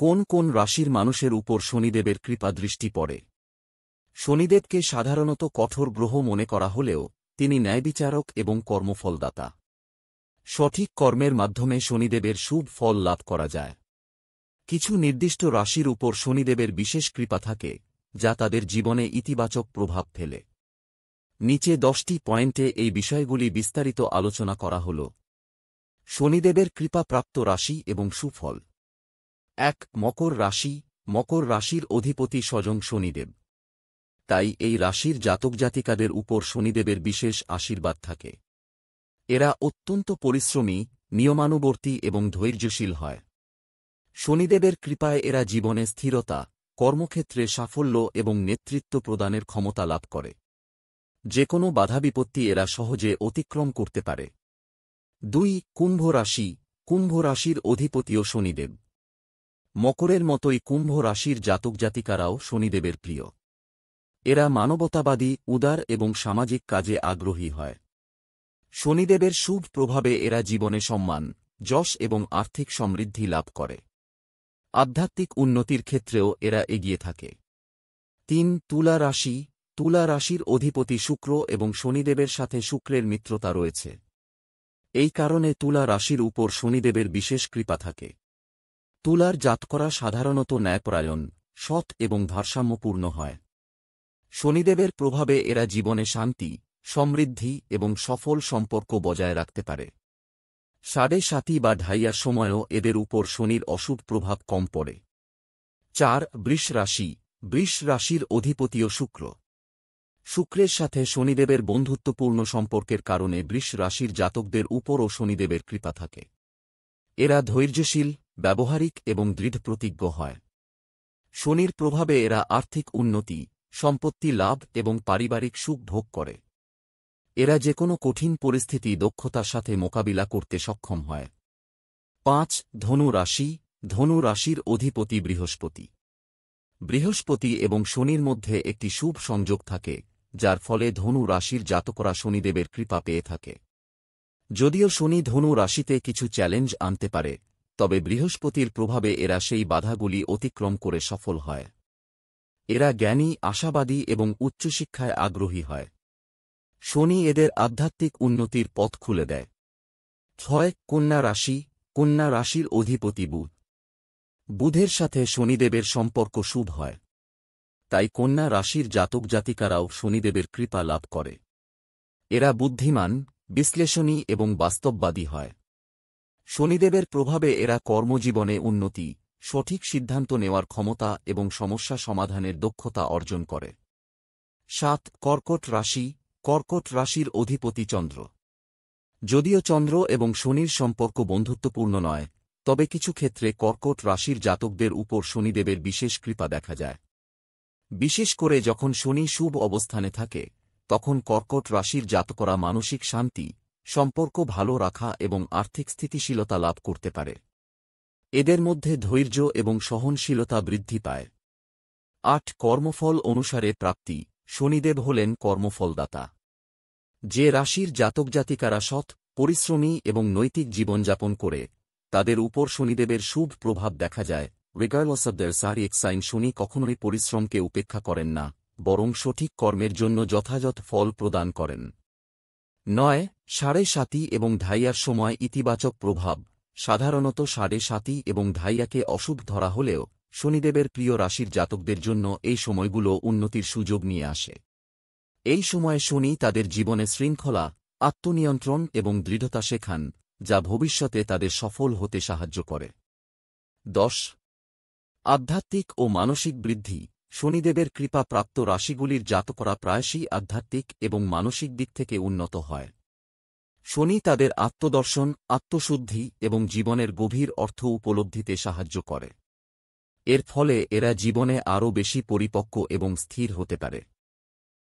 কোন কোন রাশির মানুষের উপর শনিদেবের কৃপা দৃষ্টি পড়ে? শনিদেবকে সাধারণত কঠোর গ্রহ মনে করা হলেও তিনি ন্যায়বিচারক এবং কর্মফলদাতা। সঠিক কর্মের মাধ্যমে শনিদেবের শুভ ফল লাভ করা যায়। কিছু নির্দিষ্ট রাশির উপর শনিদেবের বিশেষ কৃপা থাকে, যা তাদের জীবনে ইতিবাচক প্রভাব ফেলে। নিচে 10টি পয়েন্টে এই বিষয়গুলি বিস্তারিত আলোচনা করা হল। শনিদেবের কৃপাপ্রাপ্ত রাশি এবং সুফল। 1. মকর রাশি। মকর রাশির অধিপতি স্বয়ং শনিদেব। তাই এই রাশির জাতক জাতিকাদের উপর শনিদেবের বিশেষ আশীর্বাদ থাকে। এরা অত্যন্ত পরিশ্রমী, নিয়মানুবর্তী এবং ধৈর্যশীল হয়। শনিদেবের কৃপায় এরা জীবনে স্থিরতা, কর্মক্ষেত্রে সাফল্য এবং নেতৃত্ব প্রদানের ক্ষমতা লাভ করে। যে কোনো বাধাবিপত্তি এরা সহজে অতিক্রম করতে পারে। 2. কুম্ভ রাশি। কুম্ভ রাশির অধিপতিও শনিদেব। মকরের মতোই কুম্ভ রাশির জাতক জাতিকারাও শনিদেবের প্রিয়। এরা মানবতাবাদী, উদার এবং সামাজিক কাজে আগ্রহী হয়। শনিদেবের শুভ প্রভাবে এরা জীবনে সম্মান, যশ এবং আর্থিক সমৃদ্ধি লাভ করে। আধ্যাত্মিক উন্নতির ক্ষেত্রেও এরা এগিয়ে থাকে। 3. তুলা রাশি। তুলা রাশির অধিপতি শুক্র এবং শনিদেবের সাথে শুক্রের মিত্রতা রয়েছে। এই কারণে তুলা রাশির উপর শনিদেবের বিশেষ কৃপা থাকে। তুলার জাতকরা সাধারণত ন্যায়পরায়ণ, সৎ এবং ভারসাম্যপূর্ণ হয়। শনিদেবের প্রভাবে এরা জীবনে শান্তি, সমৃদ্ধি এবং সফল সম্পর্ক বজায় রাখতে পারে। 7.5 বা ঢাইয়ার সময়ও এদের উপর শনির অশুভ প্রভাব কম পড়ে। 4. বৃষ রাশি। বৃষ রাশির অধিপতিও শুক্র। শুক্রের সাথে শনিদেবের বন্ধুত্বপূর্ণ সম্পর্কের কারণে বৃষ রাশির জাতকদের উপরও শনিদেবের কৃপা থাকে। এরা ধৈর্যশীল, ব্যবহারিক এবং দৃঢ়প্রতিজ্ঞ হয়। শনির প্রভাবে এরা আর্থিক উন্নতি, সম্পত্তি লাভ এবং পারিবারিক সুখ ভোগ করে। এরা যে কোনো কঠিন পরিস্থিতি দক্ষতার সাথে মোকাবিলা করতে সক্ষম হয়। 5. ধনু রাশি। ধনু রাশির অধিপতি বৃহস্পতি। বৃহস্পতি এবং শনির মধ্যে একটি শুভ সংযোগ থাকে, যার ফলে ধনু রাশির জাতকরা শনিদেবের কৃপা পেয়ে থাকে। যদিও শনি ধনু রাশিতে কিছু চ্যালেঞ্জ আনতে পারে, তবে বৃহস্পতির প্রভাবে এরা সেই বাধাগুলি অতিক্রম করে সফল হয়। এরা জ্ঞানী, আশাবাদী এবং উচ্চশিক্ষায় আগ্রহী হয়। শনি এদের আধ্যাত্মিক উন্নতির পথ খুলে দেয়। 6. কন্যা রাশি। কন্যা রাশির অধিপতি বুধ। বুধের সাথে শনিদেবের সম্পর্ক শুভ হয়। তাই কন্যা রাশির জাতক জাতিকারাও শনিদেবের কৃপা লাভ করে। এরা বুদ্ধিমান, বিশ্লেষণী এবং বাস্তববাদী হয়। শনিদেবের প্রভাবে এরা কর্মজীবনে উন্নতি, সঠিক সিদ্ধান্ত নেওয়ার ক্ষমতা এবং সমস্যা সমাধানের দক্ষতা অর্জন করে। 7. কর্কট রাশি। কর্কট রাশির অধিপতি চন্দ্র। যদিও চন্দ্র এবং শনির সম্পর্ক বন্ধুত্বপূর্ণ নয়, তবে কিছু ক্ষেত্রে কর্কট রাশির জাতকদের উপর শনিদেবের বিশেষ কৃপা দেখা যায়। বিশেষ করে যখন শনি শুভ অবস্থানে থাকে, তখন কর্কট রাশির জাতকরা মানসিক শান্তি, সম্পর্ক ভালো রাখা এবং আর্থিক স্থিতিশীলতা লাভ করতে পারে। এদের মধ্যে ধৈর্য এবং সহনশীলতা বৃদ্ধি পায়। 8. কর্মফল অনুসারে প্রাপ্তি। শনিদেব হলেন কর্মফলদাতা। যে রাশির জাতক জাতিকারা সৎ, পরিশ্রমী এবং নৈতিক জীবনযাপন করে, তাদের উপর শনিদেবের শুভ প্রভাব দেখা যায়। রিগার্ডলেস অব দেয়ার সারিক সাইন, শনি কখনোই পরিশ্রমকে উপেক্ষা করেন না, বরং সঠিক কর্মের জন্য যথাযথ ফল প্রদান করেন। 9. 7.5 এবং ঢাইয়ার সময় ইতিবাচক প্রভাব। সাধারণত 7.5 এবং ঢাইয়াকে অশুভ ধরা হলেও শনিদেবের প্রিয় রাশির জাতকদের জন্য এই সময়গুলো উন্নতির সুযোগ নিয়ে আসে। এই সময়ে শনি তাদের জীবনে শৃঙ্খলা, আত্মনিয়ন্ত্রণ এবং দৃঢ়তা শেখান, যা ভবিষ্যতে তাদের সফল হতে সাহায্য করে। 10. আধ্যাত্মিক ও মানসিক বৃদ্ধি। শনিদেবের কৃপা প্রাপ্ত রাশিগুলির জাতকরা প্রায়শই আধ্যাত্মিক এবং মানসিক দিক থেকে উন্নত হয়। শনি তাদের আত্মদর্শন, আত্মশুদ্ধি এবং জীবনের গভীর অর্থ উপলব্ধিতে সাহায্য করে। এর ফলে এরা জীবনে আরও বেশি পরিপক্ক এবং স্থির হতে পারে।